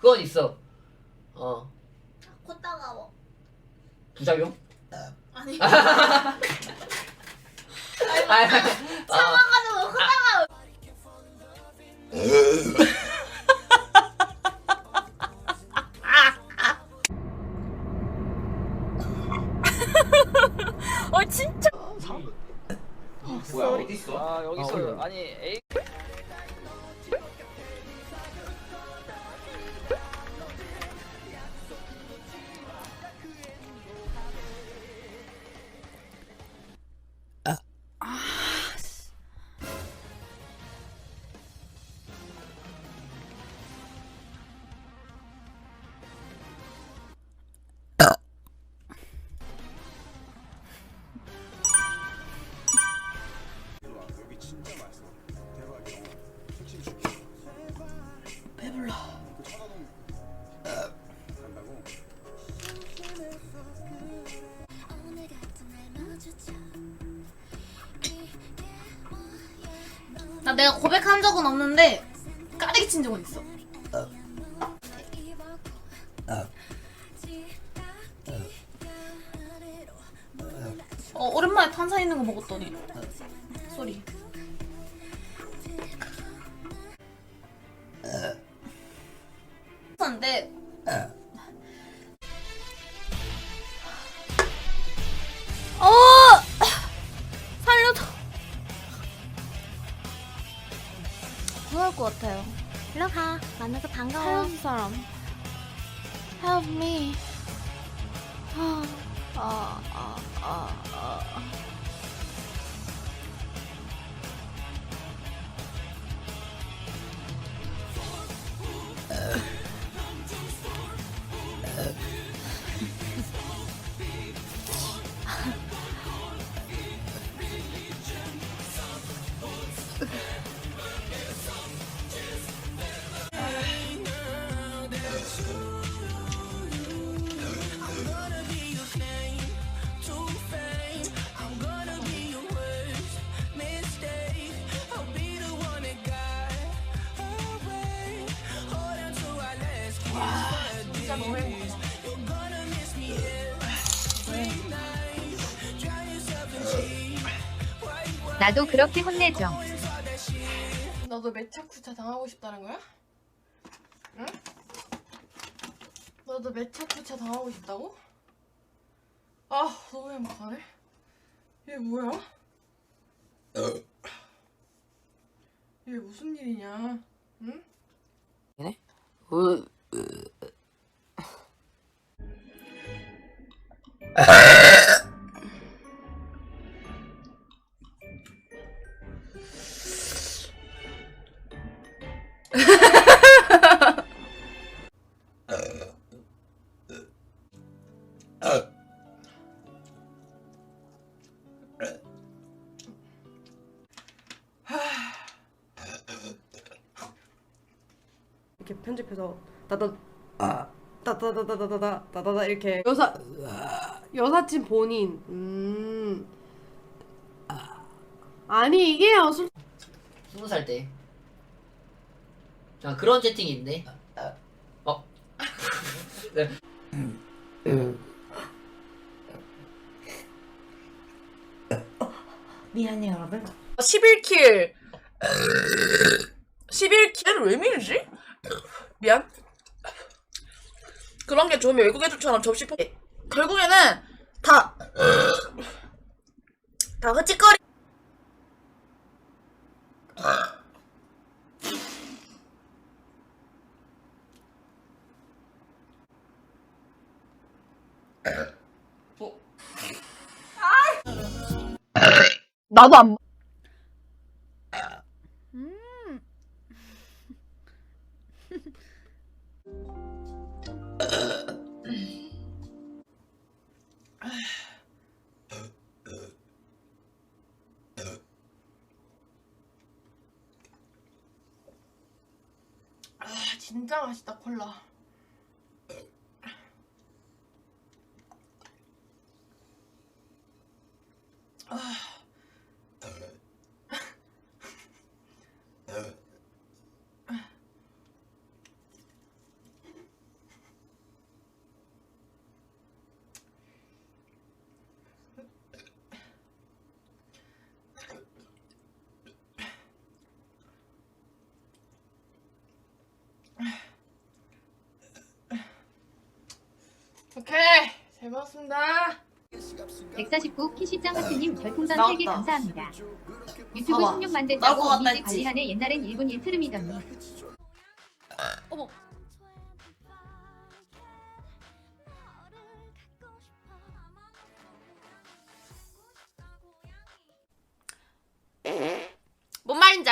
그건 있어. 어. 코 따가워. 부작용? 아니. 아, 참아가지고 코 따가워. 진짜. 뭐야 어디 있어? 아 여기 있어요. 아니 A 배불러. 나 내가 고백한 적은 없는데 까대기 친 적은 있어. 오랜만에 탄산 있는 거 먹었더니 소리. 근데 살려줘. 무서울 것 같아요. 일로 가. 만나서 반가워. 살려줄 사람. Help me. 진짜 너무 행복해. 나도 그렇게 혼내줘. 너도 매차쿠차 당하고 싶다는 거야? 응? 너도 매차쿠차 당하고 싶다고? 아 너무 행복하네. 이게 뭐야? 이게 무슨 일이냐? 응? 네? 이렇게 편집해서 다다다다다다다다다다 이렇게 여사친 본인 아니 이게요 20살 때. 자 그런 채팅이 있네. 네. 미안해요 여러분. 11킬 11킬을 왜 밀지? 미안. 그런 게 좋으면 외국 애들처럼 접시 포 결국에는 다 흐릿거리. 나도 안 진짜 맛있다 콜라. 고맙습니다. 149 키시짱 하트님 별풍선 나왔다. 3개 감사합니다. 유튜브 봐봐. 16만 대 나올 것 짜고 같다 언니지 했지. 관리하네. 옛날엔 1분 1트름이더니. 어머. 뭔 말인지